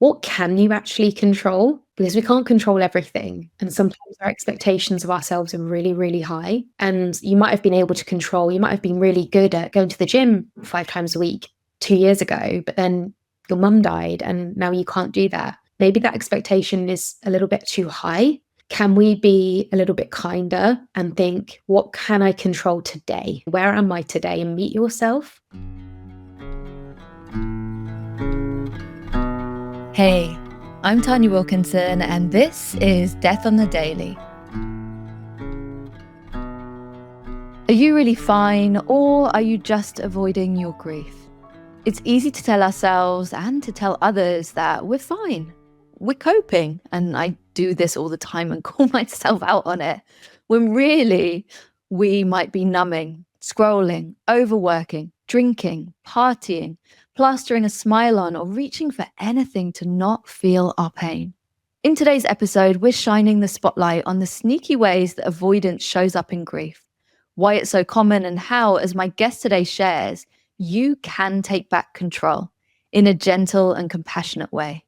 what can you actually control? Because we can't control everything. And sometimes our expectations of ourselves are really, really high. And you might have been able to control, you might have been really good at going to the gym 5 times a week 2 years ago, but then your mum died and now you can't do that. Maybe that expectation is a little bit too high. Can we be a little bit kinder and think, what can I control today? Where am I today? And meet yourself. Hey, I'm Tanya Wilkinson, and this is Death on the Daily. Are you really fine, or are you just avoiding your grief? It's easy to tell ourselves and to tell others that we're fine, we're coping, and I do this all the time and call myself out on it, when really we might be numbing, scrolling, overworking, drinking, partying, plastering a smile on, or reaching for anything to not feel our pain. In today's episode, we're shining the spotlight on the sneaky ways that avoidance shows up in grief, why it's so common, and how, as my guest today shares, you can take back control in a gentle and compassionate way.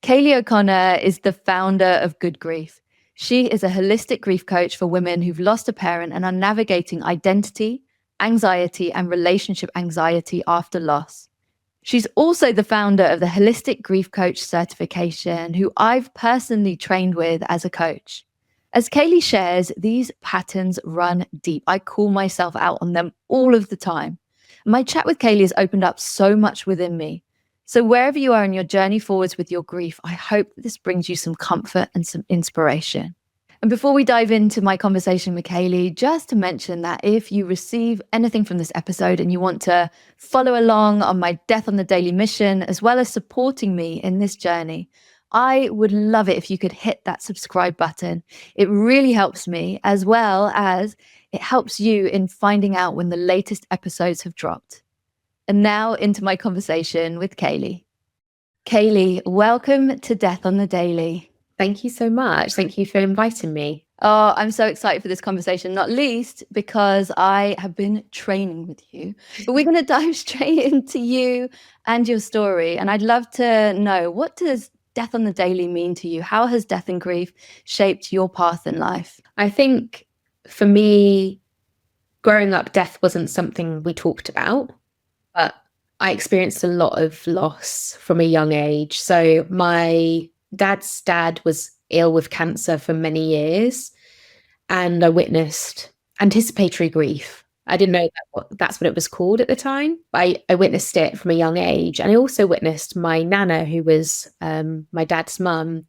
Kayleigh O'Connor is the founder of Good Grief. She is a holistic grief coach for women who've lost a parent and are navigating identity, anxiety, and relationship anxiety after loss. She's also the founder of the Holistic Grief Coach certification, who I've personally trained with as a coach. As Kayleigh shares, these patterns run deep. I call myself out on them all of the time. My chat with Kayleigh has opened up so much within me. So wherever you are in your journey forwards with your grief, I hope that this brings you some comfort and some inspiration. And before we dive into my conversation with Kayleigh, just to mention that if you receive anything from this episode and you want to follow along on my Death on the Daily mission, as well as supporting me in this journey, I would love it if you could hit that subscribe button. It really helps me, as well as it helps you in finding out when the latest episodes have dropped. And now into my conversation with Kayleigh. Kayleigh, welcome to Death on the Daily. Thank you so much. Thank you for inviting me. Oh, I'm so excited for this conversation, not least because I have been training with you. But we're going to dive straight into you and your story. And I'd love to know, what does Death on the Daily mean to you? How has death and grief shaped your path in life? I think for me, growing up, death wasn't something we talked about, but I experienced a lot of loss from a young age. So my dad's dad was ill with cancer for many years, and I witnessed anticipatory grief. I didn't know that's what it was called at the time, but I witnessed it from a young age. And I also witnessed my nana, who was my dad's mum,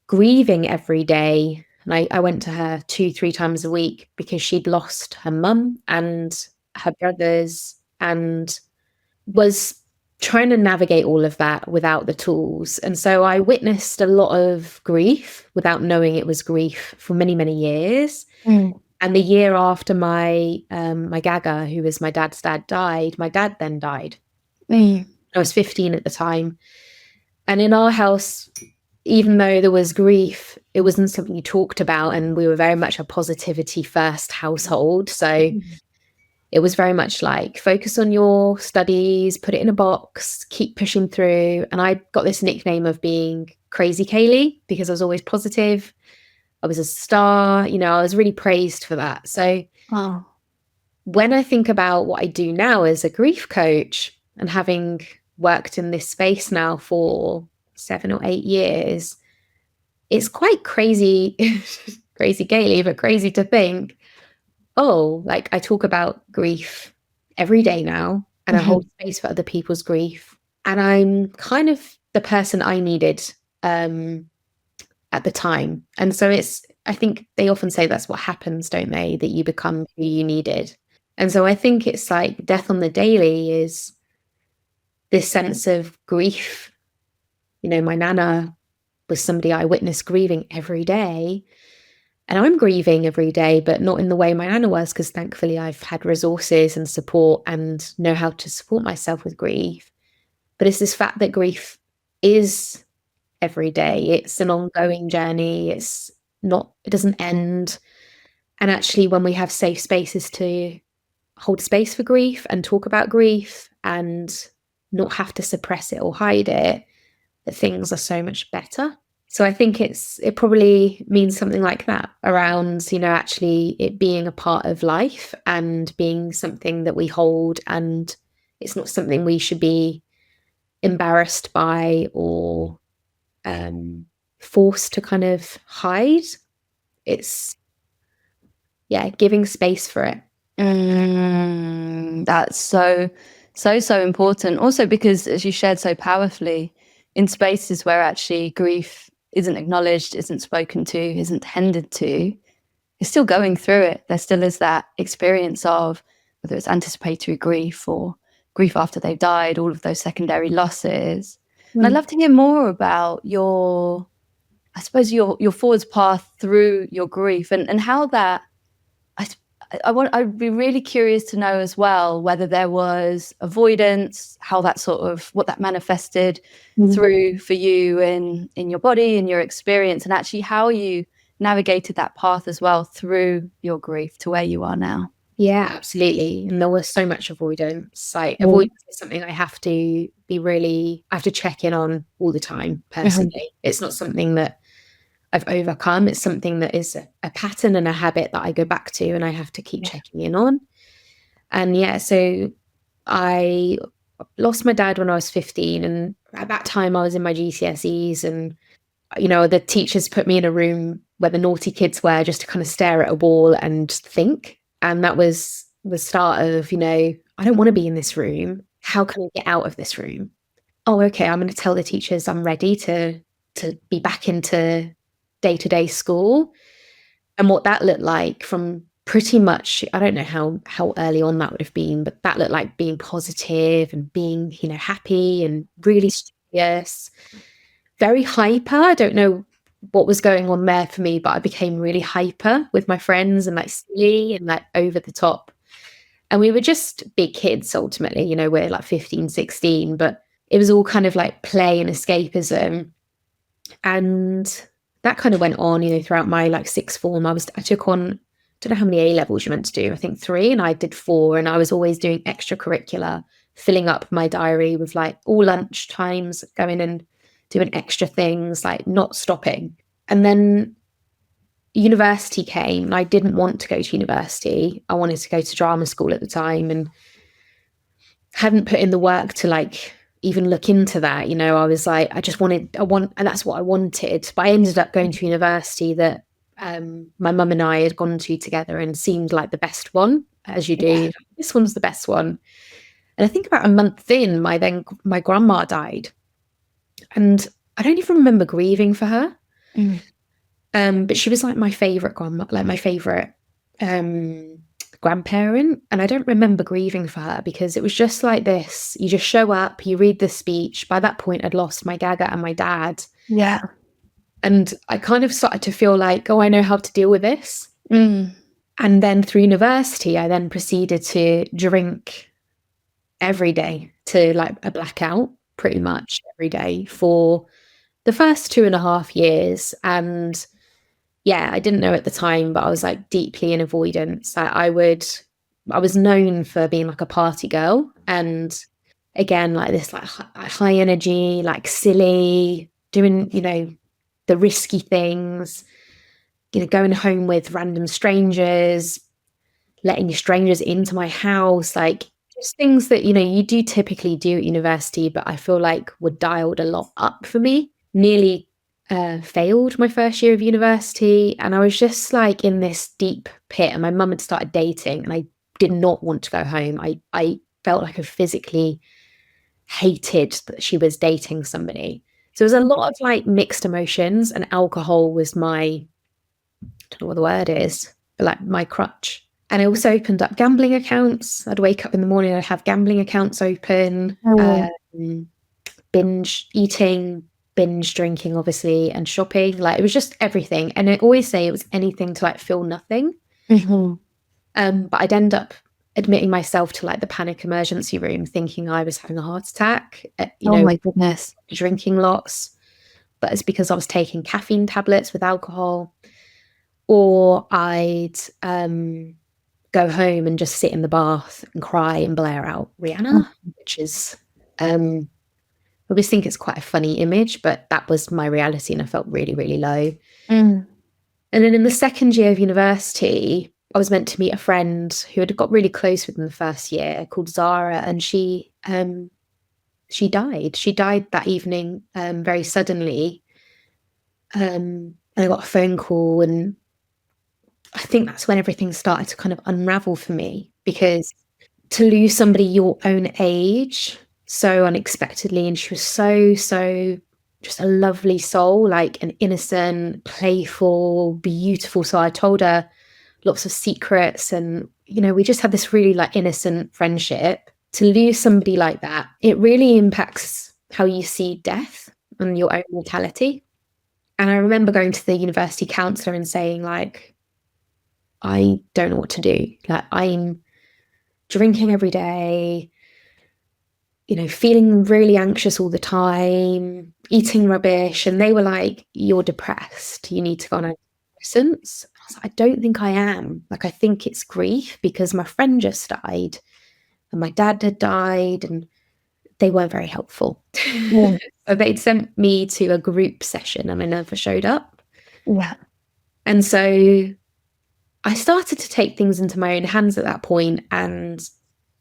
grieving every day. And I went to her 2-3 times a week because she'd lost her mum and her brothers and was trying to navigate all of that without the tools. And so I witnessed a lot of grief without knowing it was grief for many, many years. And the year after my gaga, who was my dad's dad, died, my dad then died. I was 15 at the time. And in our house, even though there was grief, it wasn't something you talked about. And we were very much a positivity first household. So it was very much like, focus on your studies, put it in a box, keep pushing through. And I got this nickname of being Crazy Kayleigh because I was always positive. I was a star, I was really praised for that. So when I think about what I do now as a grief coach and having worked in this space now for 7 or 8 years, it's quite crazy, crazy Kayleigh, but crazy to think, like I talk about grief every day now, and I hold space for other people's grief. And I'm kind of the person I needed at the time. And so I think they often say that's what happens, don't they? That you become who you needed. And so I think it's like Death on the Daily is this sense of grief. My nana was somebody I witnessed grieving every day. And I'm grieving every day, but not in the way my nana was, because thankfully I've had resources and support and know how to support myself with grief. But it's this fact that grief is every day. It's an ongoing journey. It doesn't end. And actually, when we have safe spaces to hold space for grief and talk about grief and not have to suppress it or hide it, that things are so much better. So I think it probably means something like that around, actually it being a part of life and being something that we hold, and it's not something we should be embarrassed by or forced to kind of hide. It's, yeah, giving space for it. That's so important. Also, because as you shared so powerfully, in spaces where actually grief isn't acknowledged, isn't spoken to, isn't tended to, you're still going through it. There still is that experience of whether it's anticipatory grief or grief after they've died, all of those secondary losses. And I'd love to hear more about your, I suppose, your forwards path through your grief and how that I'd be really curious to know as well whether there was avoidance, how that sort of what that manifested through for you in your body, in your experience, and actually how you navigated that path as well through your grief to where you are now. Yeah, absolutely. And there was so much avoidance. Like avoidance is something I have to check in on all the time, personally. It's not something that I've overcome. It's something that is a pattern and a habit that I go back to, and I have to keep checking in on. And yeah, so I lost my dad when I was 15, and at that time I was in my GCSEs, and the teachers put me in a room where the naughty kids were, just to kind of stare at a wall and think. And that was the start of, I don't want to be in this room. How can I get out of this room? Oh, okay, I'm going to tell the teachers I'm ready to be back into day-to-day school. And what that looked like from pretty much, I don't know how early on that would have been, but that looked like being positive and being, happy and really studious, very hyper. I don't know what was going on there for me, but I became really hyper with my friends and like silly and like over the top. And we were just big kids ultimately, we're like 15, 16, but it was all kind of like play and escapism. And that kind of went on, throughout my like sixth form. I took on, I don't know how many A levels you're meant to do. I think 3, and I did 4, and I was always doing extracurricular, filling up my diary with like all lunch times, going and doing extra things, like not stopping. And then university came, and I didn't want to go to university. I wanted to go to drama school at the time, and hadn't put in the work to like even look into that. I was like, and that's what I wanted. But I ended up going to university that my mum and I had gone to together, and seemed like the best one, as you do. Yeah. This one's the best one. And I think about a month in, my grandma died, and I don't even remember grieving for her. But she was like my favorite grandma, like my favorite grandparent, and I don't remember grieving for her, because it was just like this: you just show up, you read the speech. By that point I'd lost my gaga and my dad, and I kind of started to feel like, oh, I know how to deal with this. And then through university I then proceeded to drink every day, to like a blackout, pretty much every day for the first 2.5 years. And yeah, I didn't know at the time, but I was like deeply in avoidance. I was known for being like a party girl, and again, like this, like high energy, like silly, doing, the risky things, going home with random strangers, letting strangers into my house, like just things that, you do typically do at university, but I feel like were dialed a lot up for me. Nearly failed my first year of university, and I was just like in this deep pit, and my mum had started dating, and I did not want to go home. I felt like I physically hated that she was dating somebody. So it was a lot of like mixed emotions, and alcohol was my, I don't know what the word is, but like my crutch. And I also opened up gambling accounts. I'd wake up in the morning, I'd have gambling accounts open, binge eating, binge drinking, obviously, and shopping. Like it was just everything. And I always say it was anything to like feel nothing. But I'd end up admitting myself to like the panic emergency room, thinking I was having a heart attack. Oh my goodness. Drinking lots, but it's because I was taking caffeine tablets with alcohol. Or I'd go home and just sit in the bath and cry and blare out Rihanna, which is I always think it's quite a funny image, but that was my reality and I felt really, really low. Mm. And then in the second year of university, I was meant to meet a friend who had got really close with in the first year called Zara, and she died. She died that evening, very suddenly. And I got a phone call, and I think that's when everything started to kind of unravel for me, because to lose somebody your own age so unexpectedly, and she was so just a lovely soul, like an innocent, playful, beautiful soul. I told her lots of secrets, and we just had this really like innocent friendship. To lose somebody like that, it really impacts how you see death and your own mortality. And I remember going to the university counselor and saying, like, I don't know what to do. Like, I'm drinking every day, feeling really anxious all the time, eating rubbish. And they were like, you're depressed. You need to go on antidepressants. I was like, I don't think I am. Like, I think it's grief, because my friend just died and my dad had died, and they weren't very helpful. Yeah. So they'd sent me to a group session and I never showed up. Yeah. And so I started to take things into my own hands at that point. And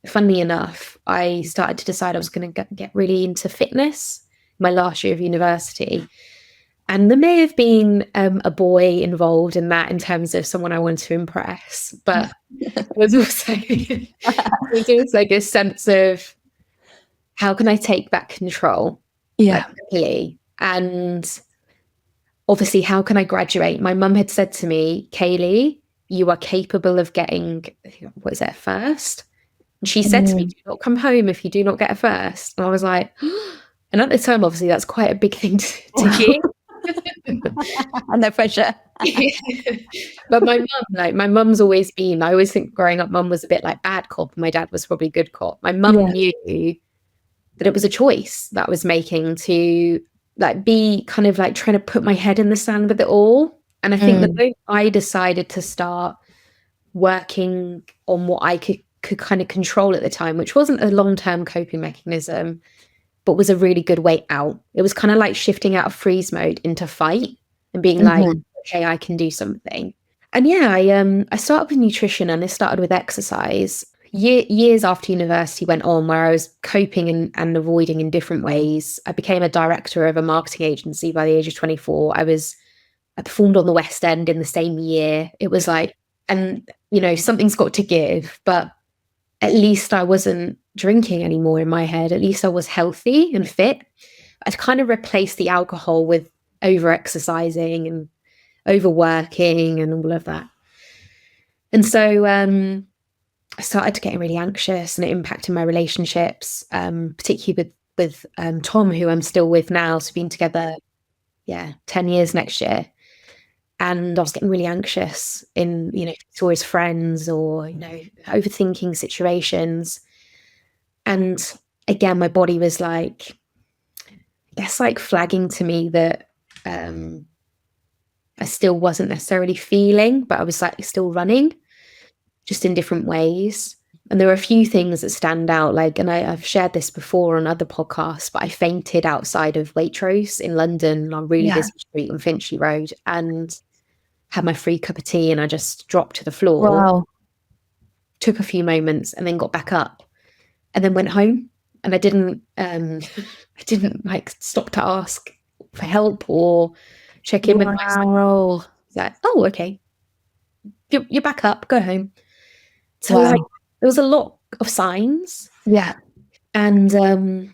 funnily enough, I started to decide I was going to get really into fitness my last year of university. And there may have been a boy involved in that in terms of someone I wanted to impress, but there was also like a sense of, how can I take back control? Yeah. Quickly? And obviously, how can I graduate? My mum had said to me, Kayleigh, you are capable of getting, what is it, first? And she said to me, do not come home if you do not get a first. And I was like, and at the time, obviously, that's quite a big thing to hear. And no pressure. But my mum's always been, I always think growing up, mum was a bit like bad cop. My dad was probably good cop. My mum knew that it was a choice that I was making to like be kind of like trying to put my head in the sand with it all. And I think that when I decided to start working on what I could kind of control at the time, which wasn't a long-term coping mechanism, but was a really good way out. It was kind of like shifting out of freeze mode into fight and being like, okay, I can do something. And yeah, I started with nutrition, and I started with exercise. Years after university went on, where I was coping and avoiding in different ways. I became a director of a marketing agency by the age of 24. I performed on the West End in the same year. It was like, and something's got to give, but at least I wasn't drinking anymore in my head. At least I was healthy and fit. I'd kind of replaced the alcohol with over exercising and overworking and all of that. And so I started getting really anxious, and it impacted my relationships, particularly with Tom, who I'm still with now. So we've been together, 10 years next year. And I was getting really anxious in, saw his friends or, overthinking situations. And again, my body was like, that's like flagging to me that I still wasn't necessarily feeling, but I was like still running, just in different ways. And there are a few things that stand out, like, and I've shared this before on other podcasts, but I fainted outside of Waitrose in London on a really busy street on Finchley Road, and had my free cup of tea, and I just dropped to the floor. Wow. Took a few moments and then got back up, and then went home. And I didn't like stop to ask for help or check in with myself. Like, oh, okay, you're back up, go home. So like, there was a lot of signs. Yeah. And a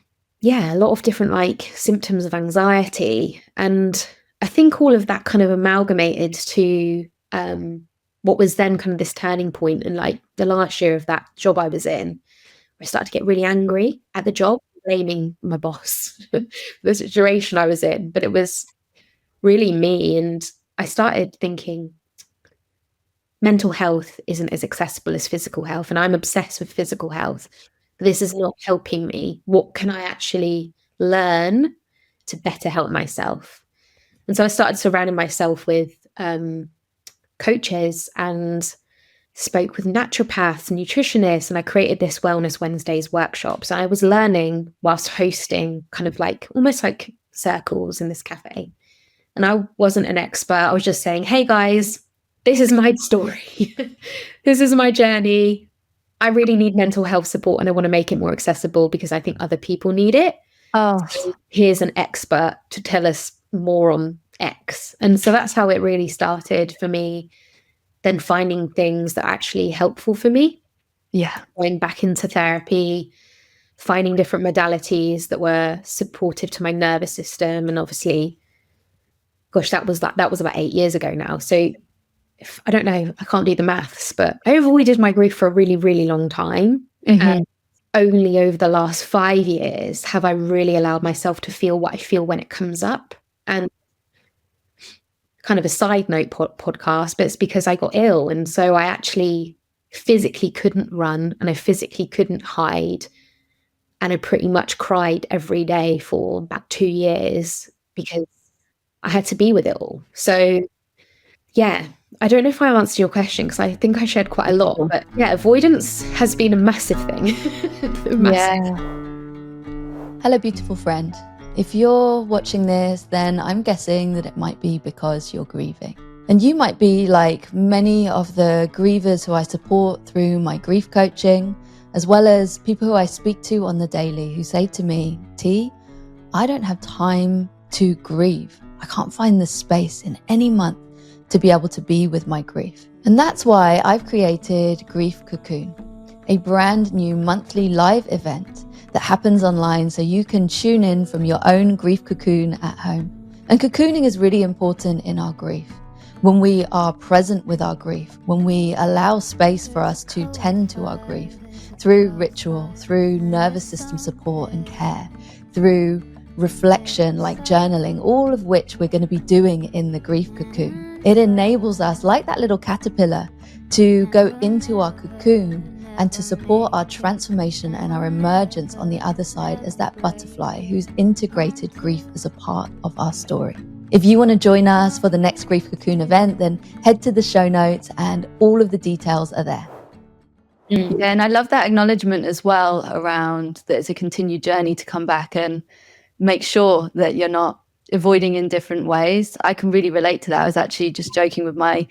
lot of different like symptoms of anxiety. And I think all of that kind of amalgamated to what was then kind of this turning point in like the last year of that job I was in, where I started to get really angry at the job, blaming my boss for the situation I was in. But it was really me. And I started thinking, mental health isn't as accessible as physical health, and I'm obsessed with physical health. This is not helping me. What can I actually learn to better help myself? And so I started surrounding myself with coaches and spoke with naturopaths and nutritionists, and I created this Wellness Wednesdays workshops. I was learning whilst hosting kind of like almost like circles in this cafe. And I wasn't an expert. I was just saying, hey guys, this is my story. This is my journey. I really need mental health support and I want to make it more accessible because I think other people need it. Oh, So here's an expert to tell us more on X. And so that's how it really started for me. Then finding things that are actually helpful for me, yeah. going back into therapy, finding different modalities that were supportive to my nervous system. And obviously, gosh, that was about 8 years ago now. So I don't know, I can't do the maths, but I avoided my grief for a really, really long time. Mhm. Only over the last 5 years have I really allowed myself to feel what I feel when it comes up. And kind of a side note podcast, but it's because I got ill. And so I actually physically couldn't run and I physically couldn't hide. And I pretty much cried every day for about 2 years because I had to be with it all. So yeah, I don't know if I answered your question because I think I shared quite a lot, but yeah, avoidance has been a massive thing. Massive. Yeah. Hello, beautiful friend. If you're watching this, then I'm guessing that it might be because you're grieving. And you might be like many of the grievers who I support through my grief coaching, as well as people who I speak to on the daily who say to me, T, I don't have time to grieve. I can't find the space in any month to be able to be with my grief. And that's why I've created Grief Cocoon, a brand new monthly live event that happens online so you can tune in from your own grief cocoon at home. And cocooning is really important in our grief. When we are present with our grief, when we allow space for us to tend to our grief through ritual, through nervous system support and care, through reflection like journaling, all of which we're going to be doing in the grief cocoon. It enables us, like that little caterpillar, to go into our cocoon and to support our transformation and our emergence on the other side as that butterfly who's integrated grief as a part of our story. If you want to join us for the next Grief Cocoon event, then head to the show notes and all of the details are there. Yeah, and I love that acknowledgement as well around that it's a continued journey to come back and make sure that you're not avoiding in different ways. I can really relate to that. I was actually just joking with my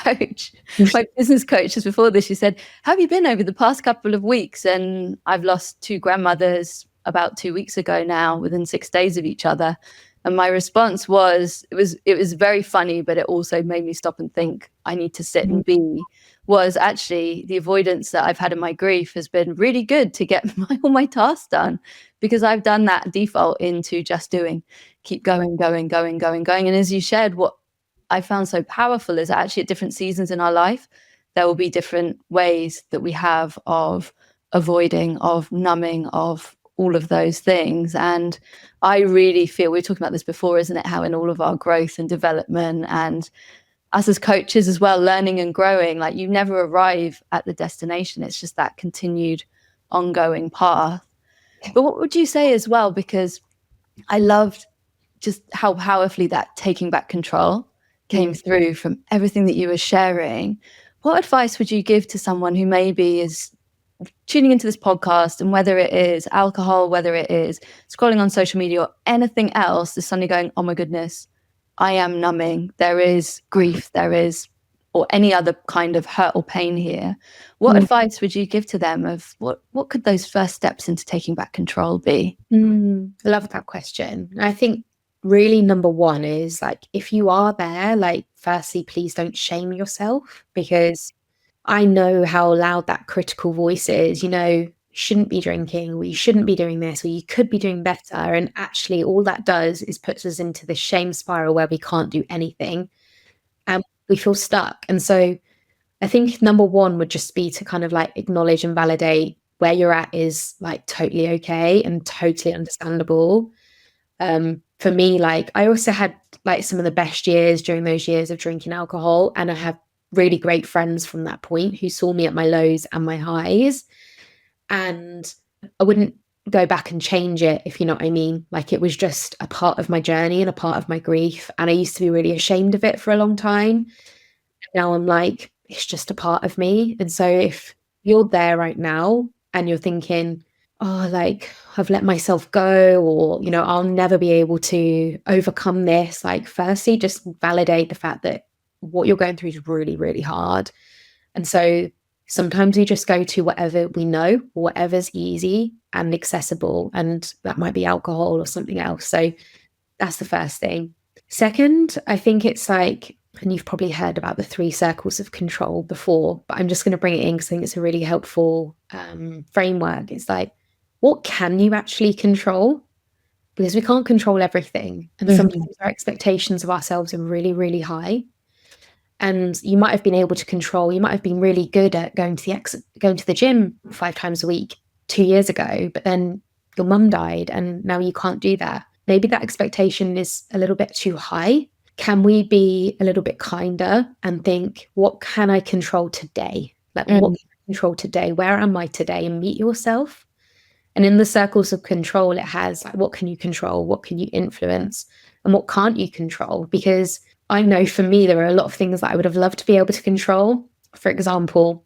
coach, my business coach just before this. She said, how have you been over the past couple of weeks? And I've lost 2 grandmothers about 2 weeks ago now, within 6 days of each other. And my response was, it was very funny, but it also made me stop and think I need to sit and be, was actually the avoidance that I've had in my grief has been really good to get all my tasks done, because I've done that default into just doing, keep going. And as you shared, what I found so powerful is actually at different seasons in our life, there will be different ways that we have of avoiding, of numbing, of all of those things. And I really feel, we were talking about this before, isn't it, how in all of our growth and development and us as coaches as well, learning and growing, like you never arrive at the destination. It's just that continued ongoing path. But what would you say as well, because I loved just how powerfully that taking back control came through from everything that you were sharing. What advice would you give to someone who maybe is tuning into this podcast, and whether it is alcohol, whether it is scrolling on social media or anything else, is suddenly going, oh my goodness, I am numbing, there is grief, there is, or any other kind of hurt or pain here. What advice would you give to them of what could those first steps into taking back control be? I love that question. I think really number one is like, if you are there, like, firstly, please don't shame yourself, because I know how loud that critical voice is. You shouldn't be drinking, or you shouldn't be doing this, or you could be doing better. And actually all that does is puts us into this shame spiral where we can't do anything and we feel stuck. And so I think number one would just be to kind of like acknowledge and validate where you're at is like totally okay and totally understandable. For me, like I also had like some of the best years during those years of drinking alcohol, and I have really great friends from that point who saw me at my lows and my highs, and I wouldn't go back and change it, if you know what I mean. Like it was just a part of my journey and a part of my grief, and I used to be really ashamed of it for a long time. Now I'm like, it's just a part of me. And so if you're there right now and you're thinking, oh, like I've let myself go, or, I'll never be able to overcome this, like, firstly, just validate the fact that what you're going through is really, really hard. And so sometimes we just go to whatever we know, whatever's easy and accessible. And that might be alcohol or something else. So that's the first thing. Second, I think it's like, and you've probably heard about the 3 circles of control before, but I'm just going to bring it in because I think it's a really helpful framework. It's like, what can you actually control? Because we can't control everything. And sometimes our expectations of ourselves are really, really high. And you might have been able to control, you might have been really good at going to the gym 5 times a week 2 years ago, but then your mum died and now you can't do that. Maybe that expectation is a little bit too high. Can we be a little bit kinder and think, what can I control today? Like, what can I control today? Where am I today? And meet yourself. And in the circles of control, it has like, what can you control? What can you influence? And what can't you control? Because I know for me, there are a lot of things that I would have loved to be able to control. For example,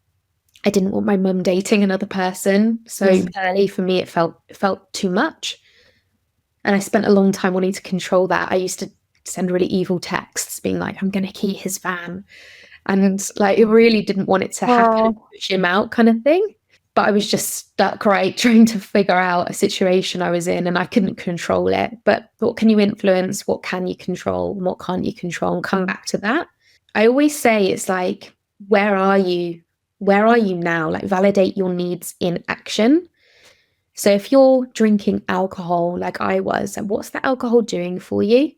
I didn't want my mum dating another person. So early for me, it felt too much. And I spent a long time wanting to control that. I used to send really evil texts being like, I'm going to key his van. And like, it really didn't want it to happen, push him out kind of thing. But I was just stuck, right, trying to figure out a situation I was in and I couldn't control it. But what can you influence? What can you control? And what can't you control? And come back to that. I always say it's like, where are you? Where are you now? Like, validate your needs in action. So if you're drinking alcohol like I was, and what's the alcohol doing for you?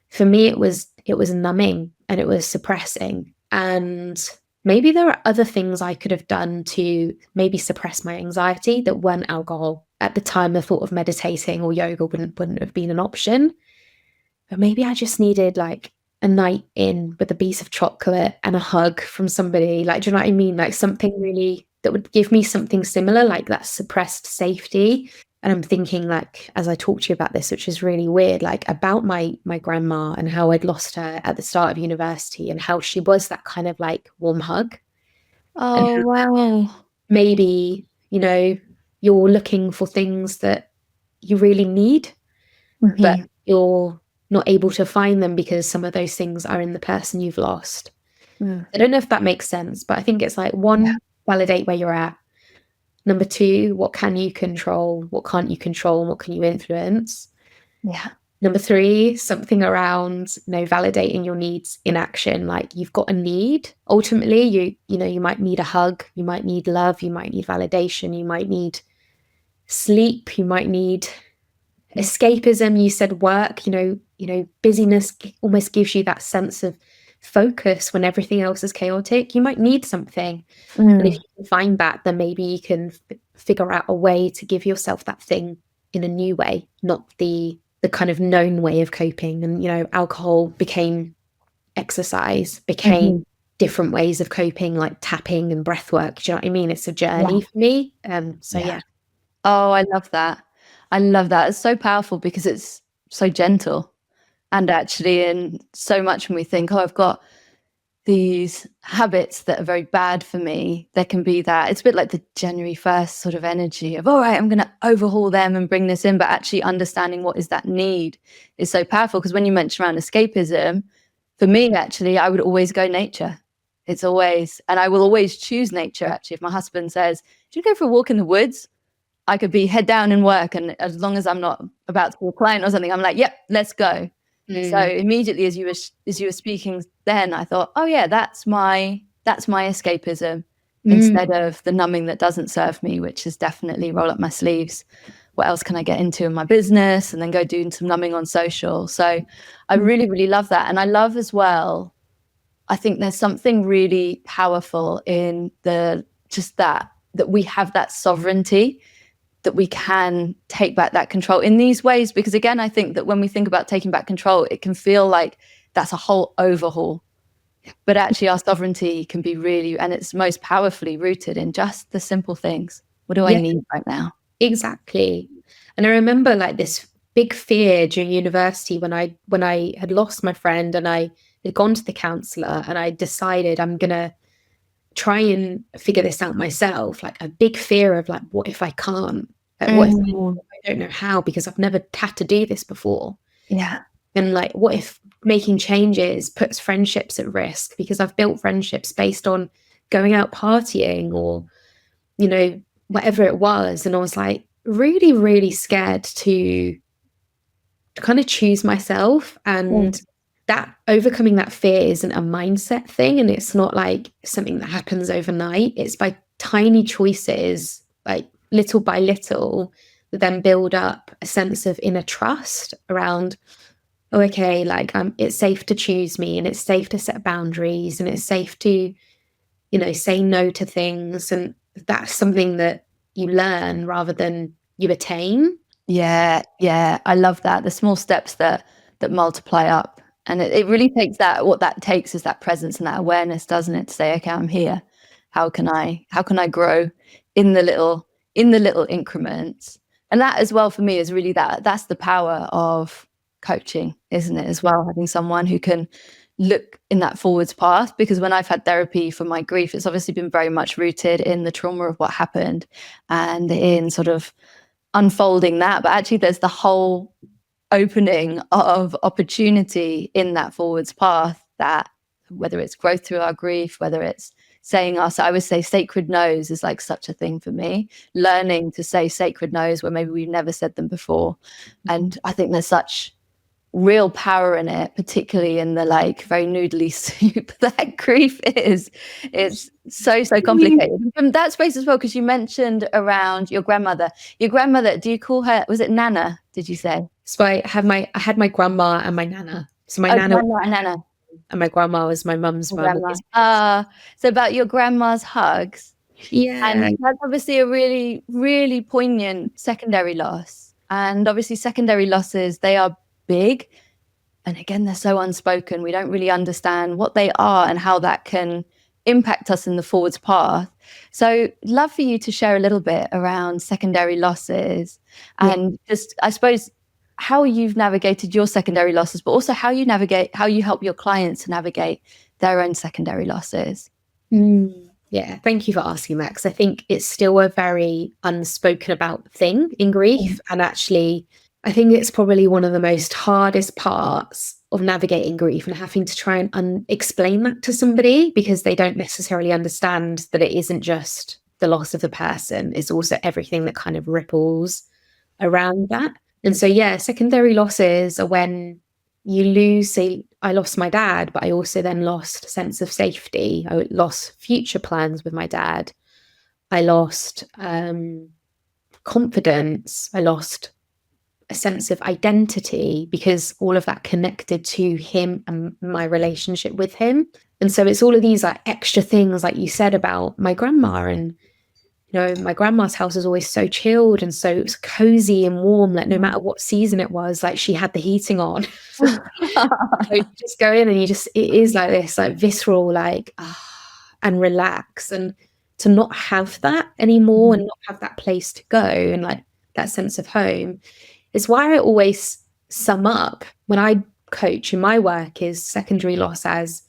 For me, it was numbing and it was suppressing. And maybe there are other things I could have done to maybe suppress my anxiety that weren't alcohol. At the time, the thought of meditating or yoga wouldn't have been an option. But maybe I just needed like a night in with a piece of chocolate and a hug from somebody. Like, do you know what I mean? Like something really that would give me something similar, like that suppressed safety. And I'm thinking, like, as I talk to you about this, which is really weird, like about my grandma and how I'd lost her at the start of university and how she was that kind of like warm hug. And Oh, wow. maybe, you're looking for things that you really need, but you're not able to find them because some of those things are in the person you've lost. I don't know if that makes sense, but I think it's like, one, validate where you're at. Number 2, what can you control? What can't you control? And what can you influence? Yeah. Number 3, something around, validating your needs in action. Like, you've got a need. Ultimately, you might need a hug, you might need love, you might need validation, you might need sleep, you might need escapism. You said work, busyness almost gives you that sense of focus when everything else is chaotic. You might need something. And if you can find that, then maybe you can figure out a way to give yourself that thing in a new way, not the kind of known way of coping. And, alcohol became exercise, became different ways of coping, like tapping and breath work. Do you know what I mean? It's a journey for me. Yeah. Oh, I love that. I love that. It's so powerful because it's so gentle. And actually, in so much when we think, oh, I've got these habits that are very bad for me, there can be that. It's a bit like the January 1st sort of energy of, all right, I'm going to overhaul them and bring this in. But actually understanding what is that need is so powerful. Because when you mention around escapism, for me, actually, I would always go nature. It's always, and I will always choose nature. Actually, if my husband says, do you go for a walk in the woods? I could be head down in work. And as long as I'm not about to be a client or something, I'm like, yep, let's go. So immediately as you were speaking then, I thought, oh yeah, that's my escapism instead of the numbing that doesn't serve me, which is definitely roll up my sleeves. What else can I get into in my business? And then go do some numbing on social. So I really, really love that. And I love as well, I think there's something really powerful in that we have that sovereignty, that we can take back that control in these ways. Because again, I think that when we think about taking back control, it can feel like that's a whole overhaul. But actually our sovereignty can be really, and it's most powerfully rooted in just the simple things. What do I need right now? Exactly. And I remember like this big fear during university when I had lost my friend and I had gone to the counselor and I decided I'm going to try and figure this out myself, like a big fear of like, what if I can't? Like, what if Mm. I don't know how because I've never had to do this before? Yeah. And like, what if making changes puts friendships at risk because I've built friendships based on going out partying or, whatever it was. And I was like really, really scared to kind of choose myself. Mm. And that overcoming that fear isn't a mindset thing. And it's not like something that happens overnight. It's by tiny choices, like little by little, that then build up a sense of inner trust around, oh, okay, like it's safe to choose me and it's safe to set boundaries and it's safe to, say no to things. And that's something that you learn rather than you attain. Yeah, yeah, I love that. The small steps that multiply up. And it really takes that, what that takes is that presence and that awareness, doesn't it? To say, okay, I'm here. How can I grow in the little increments? And that as well for me is really that's the power of coaching, isn't it? As well, having someone who can look in that forwards path. Because when I've had therapy for my grief, it's obviously been very much rooted in the trauma of what happened and in sort of unfolding that, but actually there's the whole opening of opportunity in that forwards path, that whether it's growth through our grief, whether it's saying us, I would say sacred no's is like such a thing for me, learning to say sacred no's where maybe we've never said them before. And I think there's such real power in it, particularly in the like very noodly soup that grief is. It's so complicated from that space as well, because you mentioned around your grandmother. Your grandmother, do you call her, was it Nana, did you say? So I had my grandma and my nana. So my Oh, nana grandma and Nana and my grandma was my mum's and mum. grandma. So about your grandma's hugs. Yeah. And that's obviously a really, really poignant secondary loss. And obviously secondary losses, they are big. And again, they're so unspoken. We don't really understand what they are and how that can impact us in the forwards path. So love for you to share a little bit around secondary losses Yeah. and just, I suppose, how you've navigated your secondary losses, but also how you help your clients to navigate their own secondary losses. Yeah, thank you for asking that because I think it's still a very unspoken about thing in Mm. grief. And actually, I think it's probably one of the most hardest parts of navigating grief and having to try and explain that to somebody because they don't necessarily understand that it isn't just the loss of the person, it's also everything that kind of ripples around that. And so, yeah, secondary losses are when you lose, say, I lost my dad, but I also then lost a sense of safety. I lost future plans with my dad. I lost confidence. I lost a sense of identity because all of that connected to him and my relationship with him. And so it's all of these like extra things, like you said about my grandma. And my grandma's house was always so chilled and so it was cozy and warm. Like no matter what season it was, like she had the heating on. So you just go in and it is like this, like visceral, like, and relax. And to not have that anymore and not have that place to go and like that sense of home is why I always sum up when I coach in my work is secondary loss as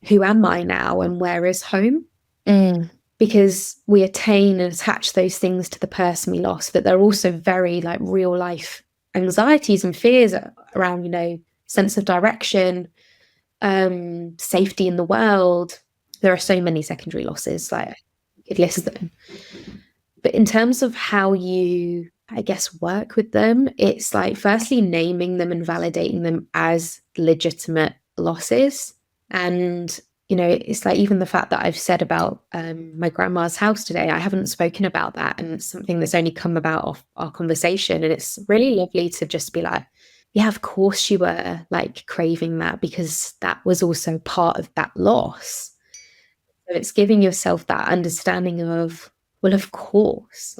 who am I now and where is home? Mm. Because we attain and attach those things to the person we lost, but they're also very like real life anxieties and fears around, sense of direction, safety in the world. There are so many secondary losses, like I could list them. But in terms of how you, I guess, work with them, it's like firstly naming them and validating them as legitimate losses. And it's like even the fact that I've said about my grandma's house today, I haven't spoken about that. And it's something that's only come about off our conversation. And it's really lovely to just be like, yeah, of course you were like craving that because that was also part of that loss. So it's giving yourself that understanding of, well, of course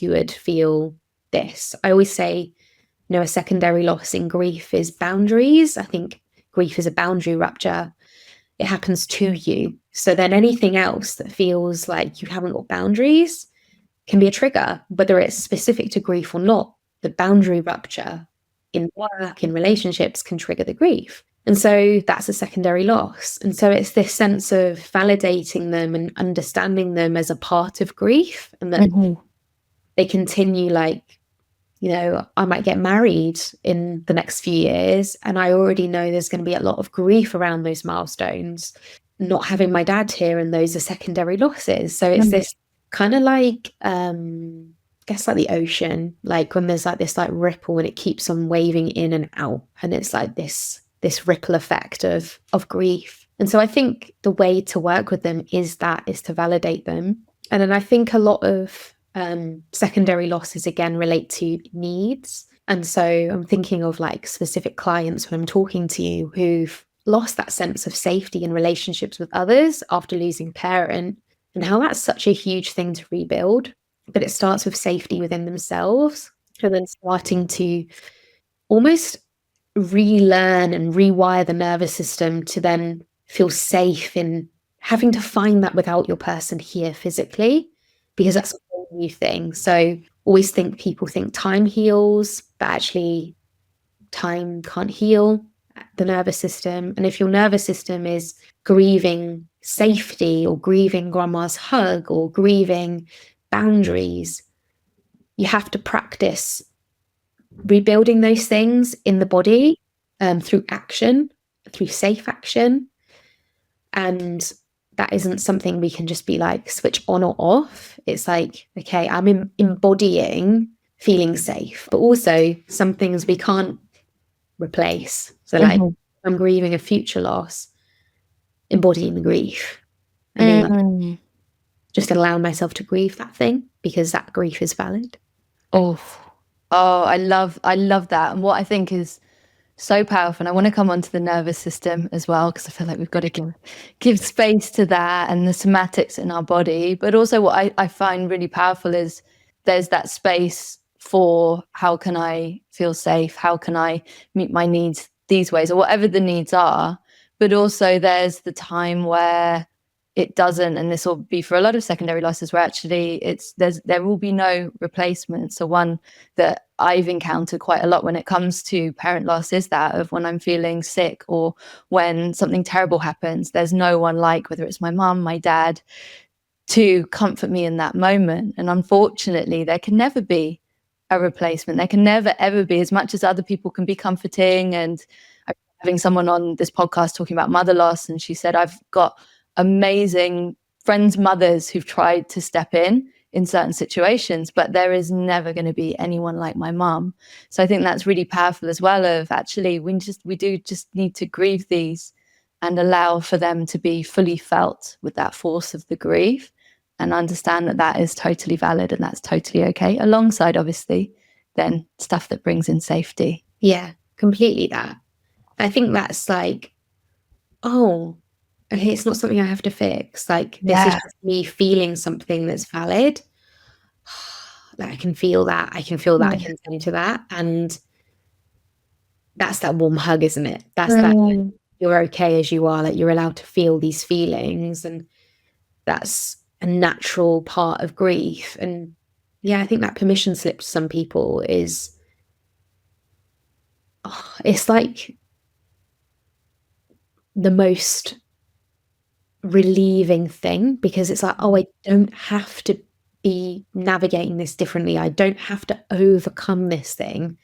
you would feel this. I always say, a secondary loss in grief is boundaries. I think grief is a boundary rupture. It happens to you. So then anything else that feels like you haven't got boundaries can be a trigger, whether it's specific to grief or not. The boundary rupture in work, in relationships can trigger the grief. And so that's a secondary loss. And so it's this sense of validating them and understanding them as a part of grief, and that they continue, like, I might get married in the next few years, and I already know there's going to be a lot of grief around those milestones. Not having my dad here, and those are secondary losses. So it's this kind of like, I guess like the ocean, like when there's like this like ripple and it keeps on waving in and out, and it's like this ripple effect of grief. And so I think the way to work with them is to validate them. And then I think a lot of secondary losses again relate to needs. And so I'm thinking of like specific clients when I'm talking to you who've lost that sense of safety in relationships with others after losing a parent, and how that's such a huge thing to rebuild. But it starts with safety within themselves, and then starting to almost relearn and rewire the nervous system to then feel safe in having to find that without your person here physically, because that's a whole new thing. So always people think time heals, but actually time can't heal the nervous system. And if your nervous system is grieving safety, or grieving grandma's hug, or grieving boundaries, you have to practice rebuilding those things in the body, through action, through safe action. And that isn't something we can just be like switch on or off. It's like, okay, I'm embodying feeling safe, but also some things we can't replace. So like, I'm grieving a future loss, embodying the grief, and being like, just allowing myself to grieve that thing, because that grief is valid. Oh, I love that. And what I think is so powerful, and I want to come onto the nervous system as well, because I feel like we've got to give space to that and the somatics in our body. But also what I find really powerful is there's that space for how can I feel safe? How can I meet my needs these ways, or whatever the needs are? But also there's the time where it doesn't, and this will be for a lot of secondary losses, where actually there will be no replacement. So one that I've encountered quite a lot when it comes to parent loss is that of when I'm feeling sick, or when something terrible happens, there's no one, like whether it's my mum, my dad, to comfort me in that moment. And unfortunately, there can never be a replacement. There can never, ever be, as much as other people can be comforting. And I'm having someone on this podcast talking about mother loss, and she said, I've got amazing friends' mothers who've tried to step in certain situations, but there is never going to be anyone like my mum. So I think that's really powerful as well, of actually we do just need to grieve these and allow for them to be fully felt with that force of the grief, and understand that that is totally valid and that's totally okay, alongside obviously then stuff that brings in safety. Yeah, completely that. I think that's like, oh, okay, it's not something I have to fix. Like, this is just me feeling something that's valid. Like, I can feel that. I can feel that. I can tend to that. And that's that warm hug, isn't it? That's that you're okay as you are. Like, you're allowed to feel these feelings. And that's a natural part of grief. And yeah, I think that permission slip to some people is, it's like the most relieving thing, because it's like, oh, I don't have to be navigating this differently. I don't have to overcome this thing.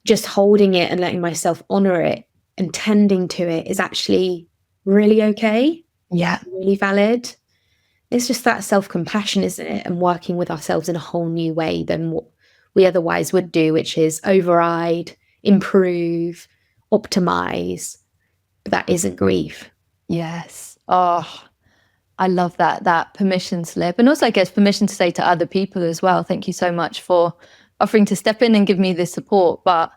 Just holding it and letting myself honor it and tending to it is actually really okay. Yeah. Really valid. It's just that self-compassion, isn't it? And working with ourselves in a whole new way than what we otherwise would do, which is override, improve, optimize. But that isn't grief. Yes. Oh, I love that permission slip. And also, I guess, permission to say to other people as well, thank you so much for offering to step in and give me this support. But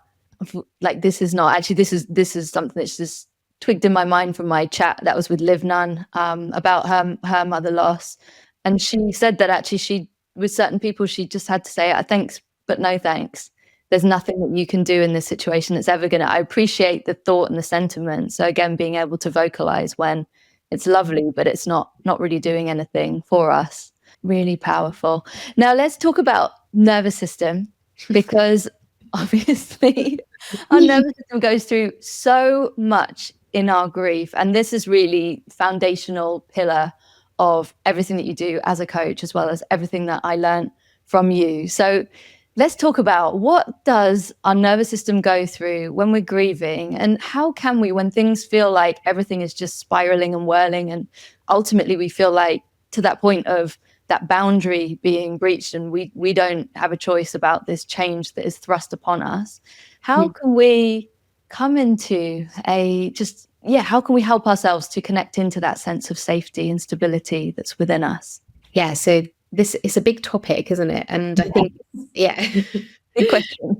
like, this is not actually, this is something that's just twigged in my mind from my chat that was with Liv Nunn, about her mother loss. And she said that actually with certain people, she just had to say, thanks, but no thanks. There's nothing that you can do in this situation that's ever I appreciate the thought and the sentiment. So again, being able to vocalize when it's lovely, but it's not really doing anything for us. Really powerful. Now let's talk about nervous system, because obviously. Our nervous system goes through so much in our grief. And this is really foundational pillar of everything that you do as a coach, as well as everything that I learned from you. So let's talk about, what does our nervous system go through when we're grieving, and how can we, when things feel like everything is just spiraling and whirling, and ultimately we feel like, to that point of that boundary being breached, and we don't have a choice about this change that is thrust upon us, how can we come into how can we help ourselves to connect into that sense of safety and stability that's within us? Yeah, so this is a big topic, isn't it? And I think, yeah. Big question.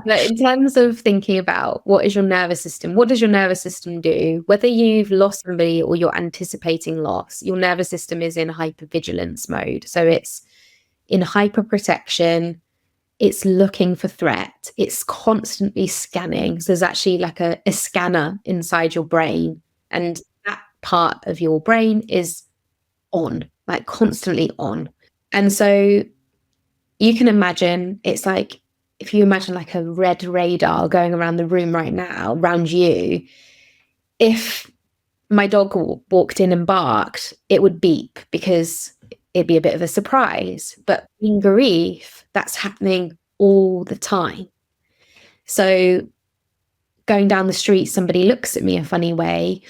But in terms of thinking about what is your nervous system, what does your nervous system do? Whether you've lost somebody or you're anticipating loss, your nervous system is in hypervigilance mode. So it's in hyperprotection, it's looking for threat, it's constantly scanning. So there's actually like a scanner inside your brain, and that part of your brain is on, like constantly on. And so you can imagine, it's like, if you imagine like a red radar going around the room right now, around you, if my dog walked in and barked, it would beep because it'd be a bit of a surprise. But in grief, that's happening all the time. So going down the street, somebody looks at me a funny way,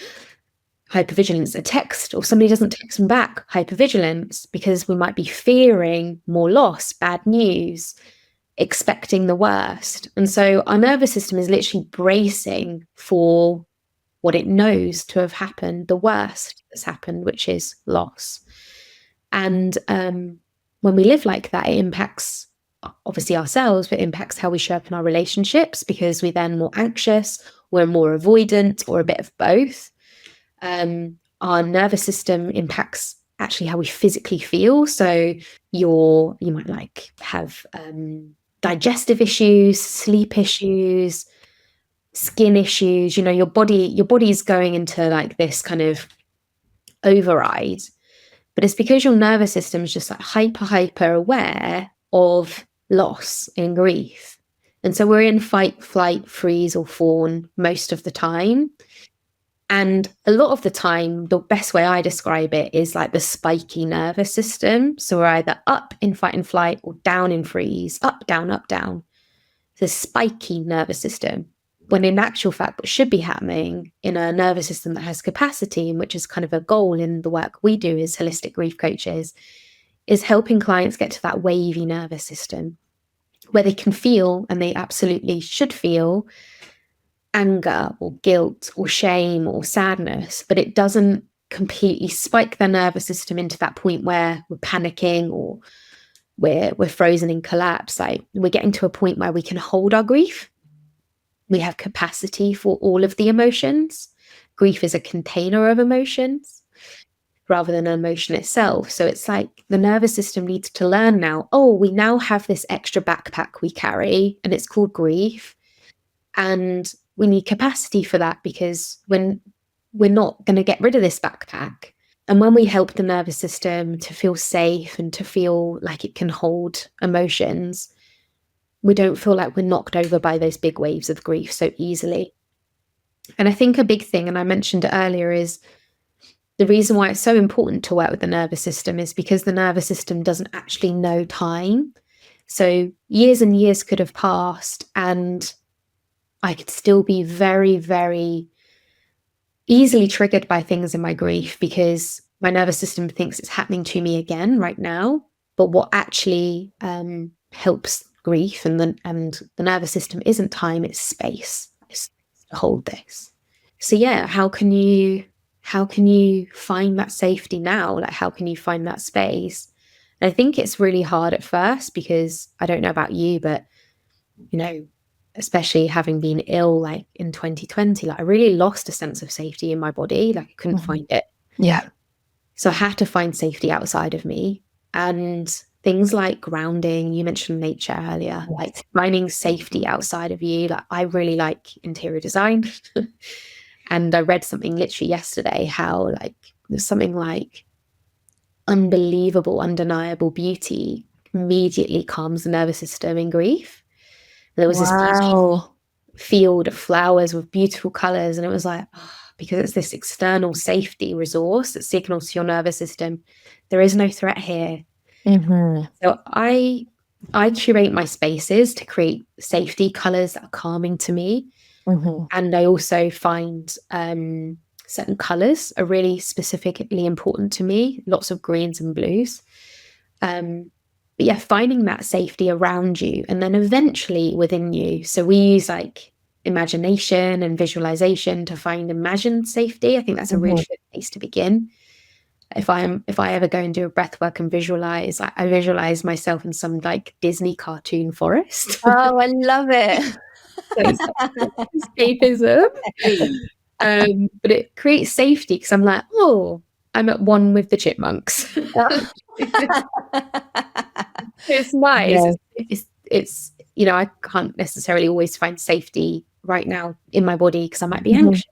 hypervigilance. A text, or somebody doesn't text me back, hypervigilance, because we might be fearing more loss, bad news, expecting the worst. And so our nervous system is literally bracing for what it knows to have happened, the worst that's happened, which is loss. And when we live like that, it impacts obviously ourselves, but it impacts how we show up in our relationships, because we're then more anxious, we're more avoidant, or a bit of both. Our nervous system impacts actually how we physically feel. So you might like have digestive issues, sleep issues, skin issues. You know, your body's going into like this kind of override. But it's because your nervous system is just like hyper aware of loss and grief. And so we're in fight, flight, freeze, or fawn most of the time. And a lot of the time, the best way I describe it is like the spiky nervous system. So we're either up in fight and flight or down in freeze, up, down, up, down. The spiky nervous system. When in actual fact, what should be happening in a nervous system that has capacity, and which is kind of a goal in the work we do as holistic grief coaches, is helping clients get to that wavy nervous system where they can feel, and they absolutely should feel, anger or guilt or shame or sadness, but it doesn't completely spike their nervous system into that point where we're panicking or we're frozen in collapse. Like, we're getting to a point where we can hold our grief. We have capacity for all of the emotions. Grief is a container of emotions rather than an emotion itself. So it's like the nervous system needs to learn now, oh, we now have this extra backpack we carry, and it's called grief. And we need capacity for that, because when we're not going to get rid of this backpack. And when we help the nervous system to feel safe and to feel like it can hold emotions, we don't feel like we're knocked over by those big waves of grief so easily. And I think a big thing, and I mentioned it earlier, is the reason why it's so important to work with the nervous system is because the nervous system doesn't actually know time. So years and years could have passed, and I could still be very, very easily triggered by things in my grief, because my nervous system thinks it's happening to me again right now. But what actually helps grief and the nervous system isn't time, it's space. It's to hold this. So yeah, how can you find that safety now? Like, how can you find that space? And I think it's really hard at first, because I don't know about you, but you know, especially having been ill like in 2020, like I really lost a sense of safety in my body. Like I couldn't find it. Yeah. So I had to find safety outside of me. And things like grounding, you mentioned nature earlier, like finding safety outside of you. Like, I really like interior design. And I read something literally yesterday, how like there's something like unbelievable, undeniable beauty immediately calms the nervous system in grief. And there was this Wow. field of flowers with beautiful colors, and it was like, because it's this external safety resource that signals to your nervous system, there is no threat here. Mm-hmm. So I curate my spaces to create safety colors that are calming to me. Mm-hmm. And I also find certain colors are really specifically important to me, lots of greens and blues. But yeah, finding that safety around you and then eventually within you. So we use like imagination and visualization to find imagined safety. I think that's a really good place to begin. If I ever go and do a breath work and visualize, I visualize myself in some like Disney cartoon forest. Oh, I love it. So it's like escapism. But it creates safety because I'm like, oh, I'm at one with the chipmunks. It's nice. Yeah. It's I can't necessarily always find safety right now in my body because I might be Mhm. anxious.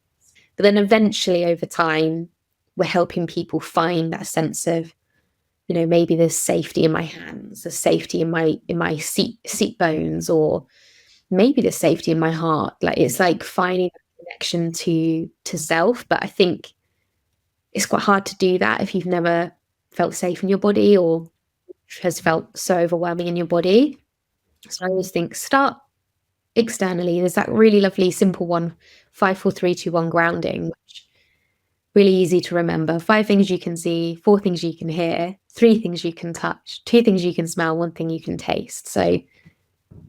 But then eventually over time, we're helping people find that sense of, maybe there's safety in my hands, there's safety in my seat bones, or maybe there's safety in my heart. Like it's like finding a connection to self. But I think it's quite hard to do that if you've never felt safe in your body or has felt so overwhelming in your body. So I always think start externally. There's that really lovely simple one, 5, 4, 3, 2, 1 grounding, which really easy to remember. 5 things you can see, 4 things you can hear, 3 things you can touch, 2 things you can smell, 1 thing you can taste. So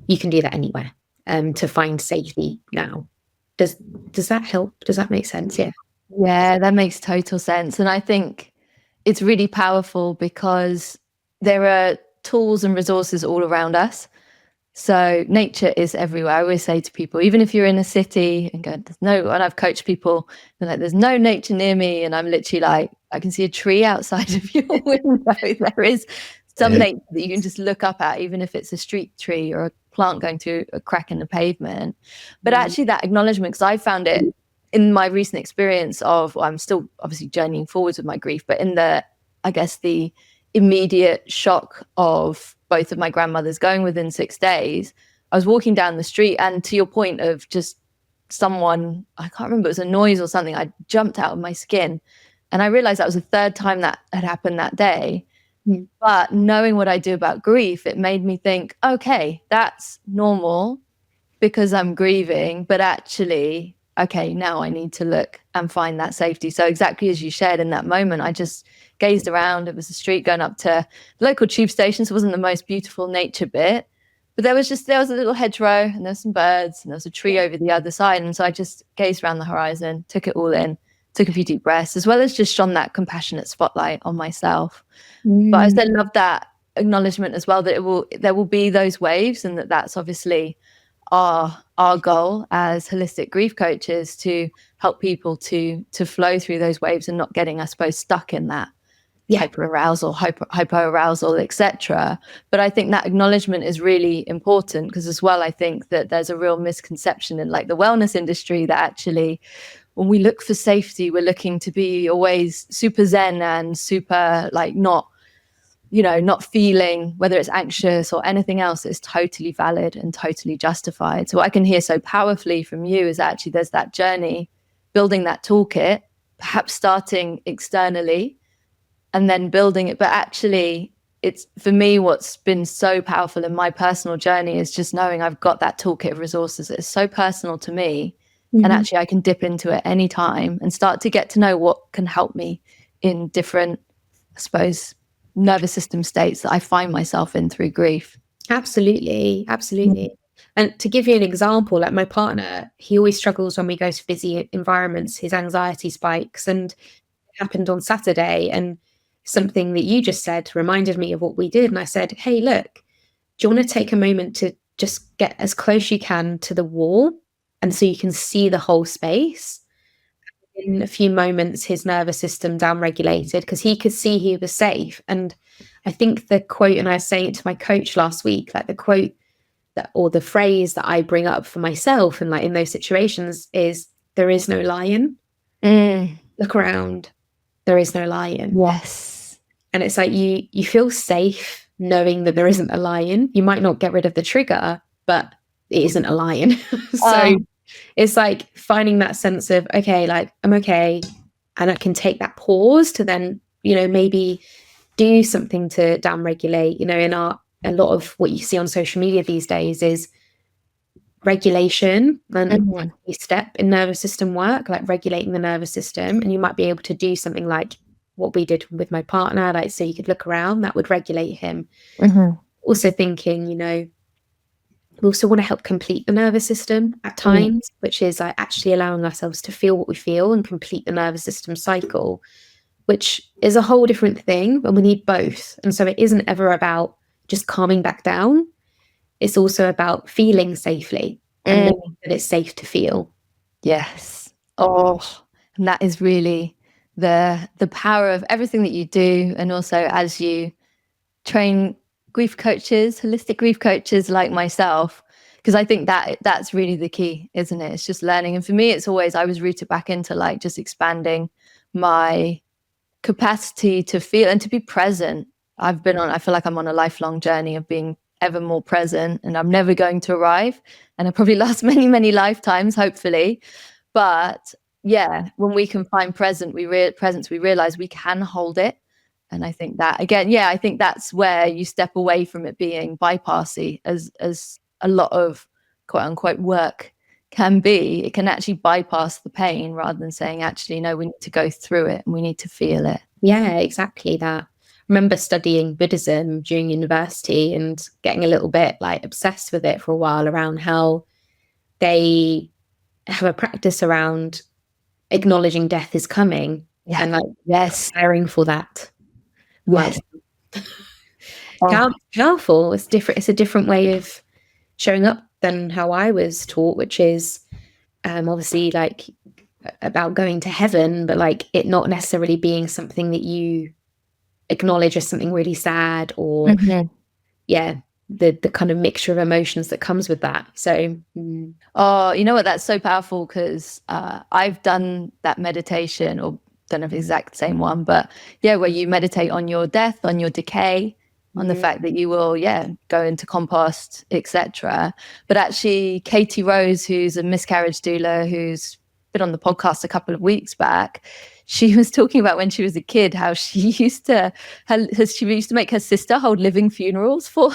you can do that anywhere to find safety now. Does that help? Does that make sense? Yeah. Yeah, that makes total sense. And I think it's really powerful because there are tools and resources all around us. So nature is everywhere. I always say to people, even if you're in a city and go, and I've coached people, they're like, there's no nature near me. And I'm literally like, I can see a tree outside of your window. There is some nature that you can just look up at, even if it's a street tree or a plant going through a crack in the pavement. But actually that acknowledgement, because I found it in my recent experience of, I'm still obviously journeying forwards with my grief, but in the immediate shock of both of my grandmothers going within 6 days, I was walking down the street, and to your point of just someone, I can't remember, it was a noise or something, I jumped out of my skin. And I realized that was the 3rd time that had happened that day. But knowing what I do about grief, it made me think, okay, that's normal because I'm grieving, but actually, okay, now I need to look and find that safety. So exactly as you shared in that moment, I just gazed around. It was a street going up to the local tube station, so it wasn't the most beautiful nature bit, but there was a little hedgerow and there were some birds and there was a tree over the other side. And so I just gazed around the horizon, took it all in, took a few deep breaths, as well as just shone that compassionate spotlight on myself. But I also love that acknowledgement as well, that there will be those waves, and that's obviously our goal as holistic grief coaches, to help people to flow through those waves and not getting, I suppose, stuck in that hyper arousal, hypo arousal, etc. But I think that acknowledgement is really important, because as well, I think that there's a real misconception in like the wellness industry that actually when we look for safety, we're looking to be always super zen and super like not feeling, whether it's anxious or anything else, is totally valid and totally justified. So what I can hear so powerfully from you is actually there's that journey, building that toolkit, perhaps starting externally and then building it. But actually, it's, for me, what's been so powerful in my personal journey is just knowing I've got that toolkit of resources. It's so personal to me. And actually I can dip into it anytime and start to get to know what can help me in different, I suppose, nervous system states that I find myself in through grief. Absolutely. And to give you an example, like my partner, he always struggles when we go to busy environments. His anxiety spikes, and it happened on Saturday. And something that you just said reminded me of what we did. And I said, hey, look, do you want to take a moment to just get as close you can to the wall, and so you can see the whole space? In a few moments, his nervous system downregulated because he could see he was safe. And I think the quote, and I was saying it to my coach last week, like the quote that, or the phrase that I bring up for myself and like in those situations is, there is no lion. Look around, there is no lion. Yes. And it's like you feel safe knowing that there isn't a lion. You might not get rid of the trigger, but it isn't a lion. So Oh, it's like finding that sense of, okay, like I'm okay. And I can take that pause to then, maybe do something to down regulate. A lot of what you see on social media these days is regulation and mhm, a step in nervous system work, like regulating the nervous system. And you might be able to do something like what we did with my partner, like so you could look around, that would regulate him. mhm, Also thinking, we also want to help complete the nervous system at mm, times, which is like actually allowing ourselves to feel what we feel and complete the nervous system cycle, which is a whole different thing, and we need both. And so it isn't ever about just calming back down. It's also about feeling safely and mm. knowing that it's safe to feel. Yes. Oh, and that is really the power of everything that you do, and also as you train grief coaches, holistic grief coaches like myself, because I think that that's really the key, isn't it? It's just learning. And for me, it's always I was rooted back into like just expanding my capacity to feel and to be present. I feel like I'm on a lifelong journey of being ever more present, and I'm never going to arrive. And I probably last many, many lifetimes, hopefully. But yeah, when we can find presence, we realize we can hold it. And I think that again, yeah, I think that's where you step away from it being bypassy, as a lot of quote unquote work can be. It can actually bypass the pain rather than saying, actually, no, we need to go through it and we need to feel it. Yeah, exactly that. I remember studying Buddhism during university and getting a little bit like obsessed with it for a while around how they have a practice around acknowledging death is coming Yeah. and like Yes. preparing for that. Like Yes. Oh. powerful. It's different. It's a different way of showing up than how I was taught, which is obviously like about going to heaven, but like it not necessarily being something that you acknowledge as something really sad or Mhm. yeah, the kind of mixture of emotions that comes with that. So Oh, you know what? That's so powerful because I've done that meditation, or don't know if it's the exact same one, but yeah, where you meditate on your death, on your decay, on the mm, fact that you will, yeah, go into compost, etc. But actually, Katie Rose, who's a miscarriage doula, who's been on the podcast a couple of weeks back, she was talking about when she was a kid how she she used to make her sister hold living funerals for.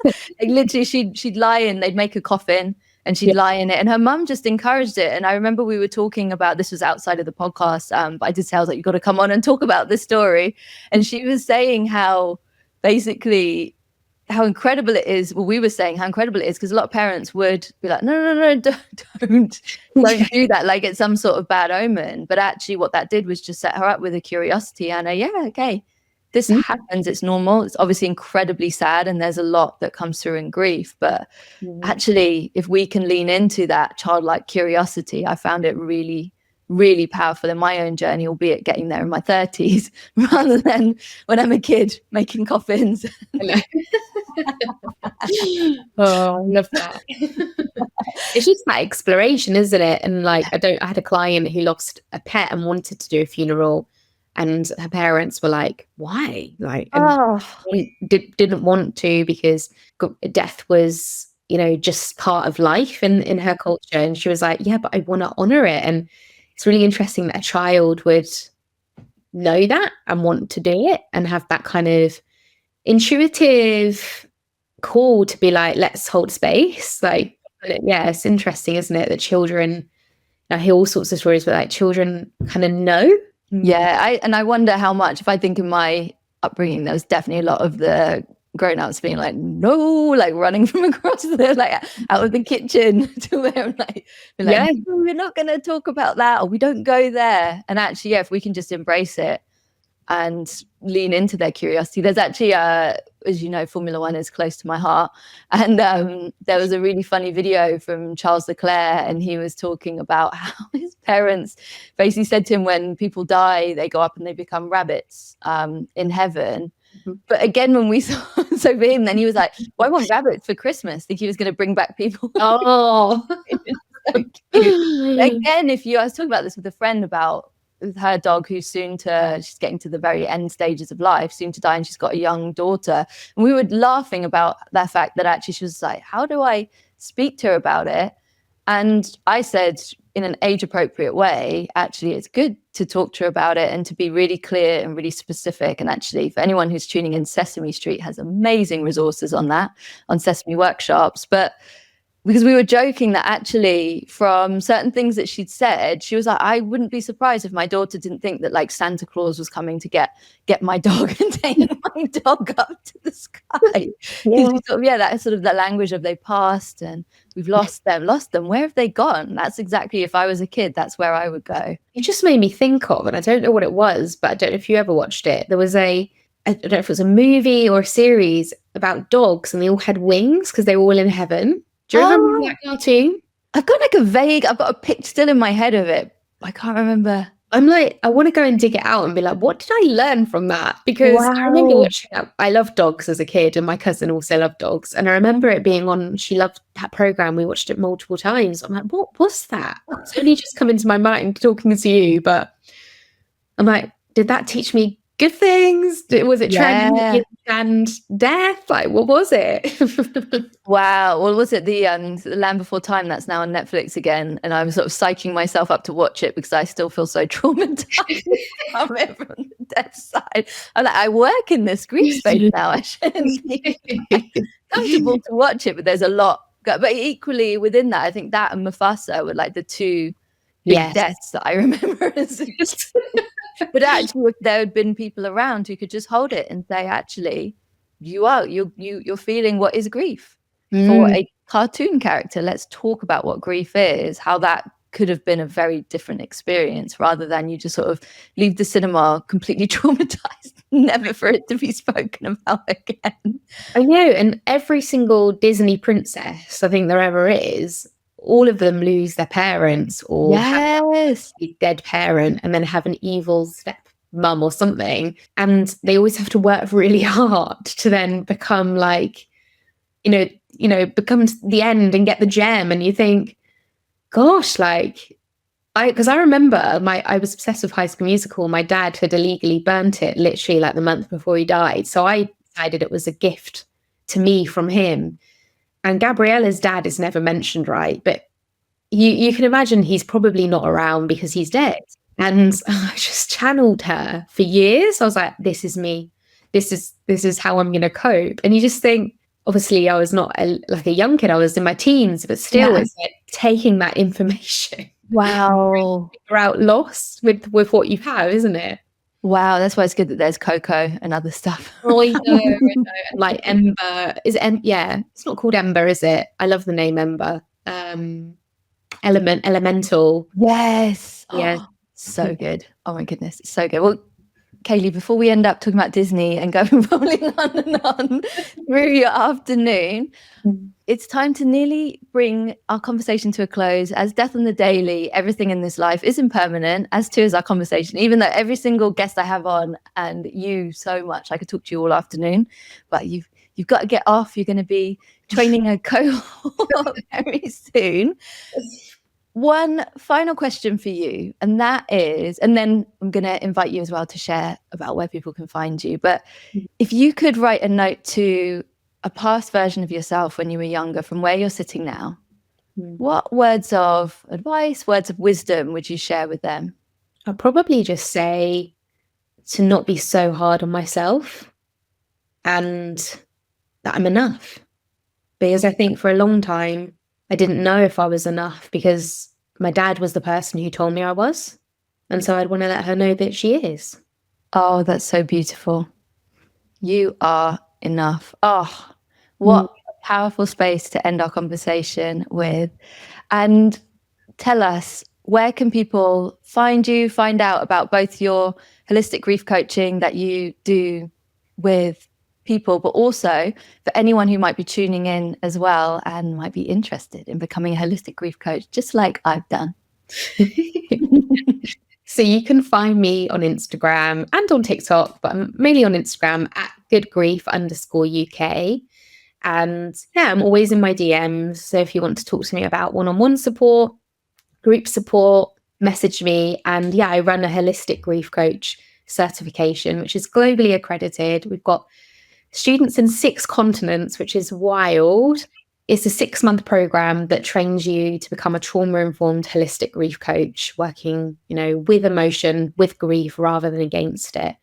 Like literally, she'd lie in, they'd make a coffin and she'd yeah. lie in it. And her mum just encouraged it. And I remember we were talking about this was outside of the podcast, but I did say I was like, "You got to come on and talk about this story." And she was saying how basically how incredible it is. Well, we were saying how incredible it is because a lot of parents would be like, "No, no, no, don't do that." Like it's some sort of bad omen. But actually, what that did was just set her up with a curiosity and a yeah, okay, this Mm, happens. It's normal. It's obviously incredibly sad, and there's a lot that comes through in grief. But mm. actually, if we can lean into that childlike curiosity, I found it really, really powerful in my own journey, albeit getting there in my 30s, rather than when I'm a kid making coffins. I know. Oh, I love that. It's just that exploration, isn't it? And like, I had a client who lost a pet and wanted to do a funeral, and her parents were like, "Why?" Like, and Oh, we didn't want to because death was, just part of life in her culture. And she was like, "Yeah, but I want to honor it." And it's really interesting that a child would know that and want to do it and have that kind of intuitive call to be like, let's hold space. Like, yeah, it's interesting, isn't it? That children, I hear all sorts of stories, but like children kind of know. yeah. I wonder how much, if I think in my upbringing, there was definitely a lot of the grown-ups being like, no, like running from across the like out of the kitchen to where I'm like, be like, Yeah. no, we're not gonna talk about that, or we don't go there. And actually, yeah, if we can just embrace it and lean into their curiosity. There's actually, as you know, Formula One is close to my heart. And there was a really funny video from Charles Leclerc, and he was talking about how his parents basically said to him, when people die, they go up and they become rabbits in heaven. Mhm. But again, when we saw, so for him, then he was like, well, I want rabbits for Christmas. I think he was going to bring back people. Oh. So cute. Again, I was talking about this with a friend about with her dog, who's she's getting to the very end stages of life, soon to die, and she's got a young daughter. And we were laughing about that fact that actually she was like, how do I speak to her about it? And I said, in an age appropriate way, actually, it's good to talk to her about it and to be really clear and really specific. And actually, for anyone who's tuning in, Sesame Street has amazing resources on that, on Sesame Workshops. But because we were joking that actually from certain things that she'd said, she was like, I wouldn't be surprised if my daughter didn't think that like Santa Claus was coming to get my dog and take my dog up to the sky. Yeah. Sort of, yeah, that's sort of the language of they passed and we've lost them. Where have they gone? That's exactly, if I was a kid, that's where I would go. It just made me think of, and I don't know what it was, but I don't know if you ever watched it. There was I don't know if it was a movie or a series about dogs and they all had wings because they were all in heaven. Do you remember that cartoon? I've got a picture still in my head of it. I can't remember. I'm like, I want to go and dig it out and be like, what did I learn from that? Because I remember watching that. I loved dogs as a kid, and my cousin also loved dogs. And I remember it being on, she loved that program. We watched it multiple times. I'm like, what was that? It's only just come into my mind talking to you, but I'm like, did that teach me good things? Was it tragedy and death? Like, what was it? Wow. Well, was it the Land Before Time that's now on Netflix again? And I'm sort of psyching myself up to watch it because I still feel so traumatized from it, from the death side. I'm like, I work in this grief space now. I shouldn't be comfortable to watch it, but there's a lot. But equally within that, I think that and Mufasa were like the two big deaths that I remember. But actually, if there had been people around who could just hold it and say, actually, you're feeling what is grief for a cartoon character. Let's talk about what grief is, how that could have been a very different experience rather than you just sort of leave the cinema completely traumatized, never for it to be spoken about again. I know. And every single Disney princess I think there ever is, all of them lose their parents or have a dead parent and then have an evil step mum or something. And they always have to work really hard to then become like, become the end and get the gem. And you think, gosh, like, because I remember I was obsessed with High School Musical. My dad had illegally burnt it literally like the month before he died. So I decided it was a gift to me from him. And Gabriella's dad is never mentioned, right? But you can imagine he's probably not around because he's dead. And I just channeled her for years. I was like, this is me. This is how I'm going to cope. And you just think, obviously, I was not like a young kid. I was in my teens, but still, it's like taking that information. Wow. Figure out loss with what you have, isn't it? Wow, that's why it's good that there's Coco and other stuff. Oh, I know. Like Ember. Yeah, it's not called Ember, is it? I love the name Ember. Elemental. Yes. Yeah. Oh, so good. Oh my goodness, it's so good. Well, Kayleigh, before we end up talking about Disney and going rolling on and on through your afternoon, it's time to nearly bring our conversation to a close. As death on the daily, everything in this life is impermanent, as too is our conversation, even though every single guest I have on, and you so much, I could talk to you all afternoon, but you've got to get off. You're going to be training a cohort very soon. One final question for you, and that is, and then I'm going to invite you as well to share about where people can find you. But if you could write a note to a past version of yourself when you were younger from where you're sitting now, what words of advice, words of wisdom would you share with them? I'll probably just say to not be so hard on myself and that I'm enough. Because I think for a long time, I didn't know if I was enough because my dad was the person who told me I was. And so I'd want to let her know that she is. Oh, that's so beautiful. You are enough. Oh, what a powerful space to end our conversation with. And tell us, where can people find you, find out about both your holistic grief coaching that you do with people, but also for anyone who might be tuning in as well and might be interested in becoming a holistic grief coach, just like I've done. So you can find me on Instagram and on TikTok, but I'm mainly on Instagram at goodgrief_UK. And yeah, I'm always in my DMs. So if you want to talk to me about one-on-one support, group support, message me. And yeah, I run a holistic grief coach certification, which is globally accredited. We've got students in 6 continents, which is wild. It's a 6-month program that trains you to become a trauma-informed holistic grief coach, working, with emotion, with grief rather than against it.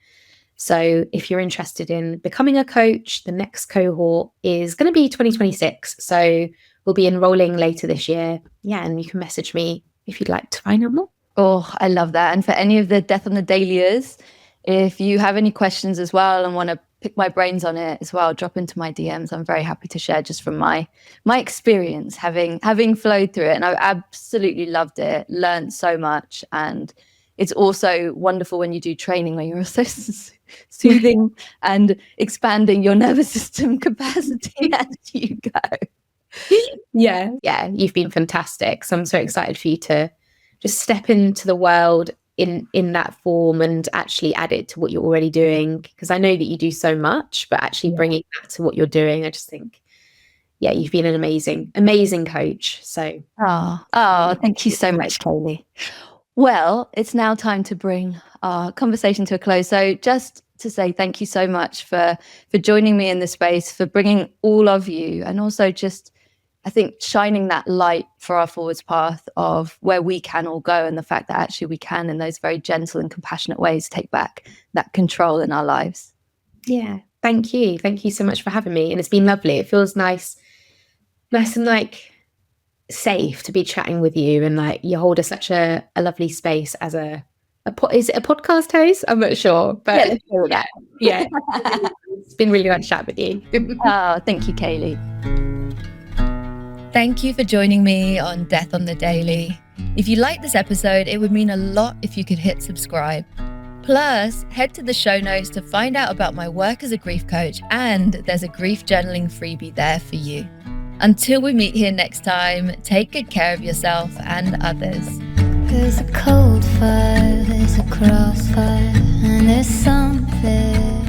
So if you're interested in becoming a coach, the next cohort is going to be 2026. So we'll be enrolling later this year. Yeah, and you can message me if you'd like to find out more. Oh, I love that. And for any of the Death on the Dahlias, if you have any questions as well and want to pick my brains on it as well, drop into my DMs. I'm very happy to share just from my experience having flowed through it. And I absolutely loved it, learned so much. And it's also wonderful when you do training where you're also soothing and expanding your nervous system capacity as you go. Yeah, you've been fantastic. So I'm so excited for you to just step into the world in that form and actually add it to what you're already doing, because I know that you do so much, but actually bringing that to what you're doing, I just think, you've been an amazing coach. So thank you so much, Kayleigh. Well, it's now time to bring our conversation to a close. So just to say thank you so much for joining me in this space, for bringing all of you, and also just, I think, shining that light for our forwards path of where we can all go, and the fact that actually we can, in those very gentle and compassionate ways, take back that control in our lives. Yeah, thank you. Thank you so much for having me. And it's been lovely. It feels nice and safe to be chatting with you, and you hold such a lovely space as is it a podcast host? I'm not sure, but yeah. It's been really nice to chat with you. Thank you, Kayleigh. Thank you for joining me on Death on the Daily. If you liked this episode, it would mean a lot if you could hit subscribe. Plus, head to the show notes to find out about my work as a grief coach, and there's a grief journaling freebie there for you. Until we meet here next time, take good care of yourself and others. There's a cold fire, there's a crossfire, and there's something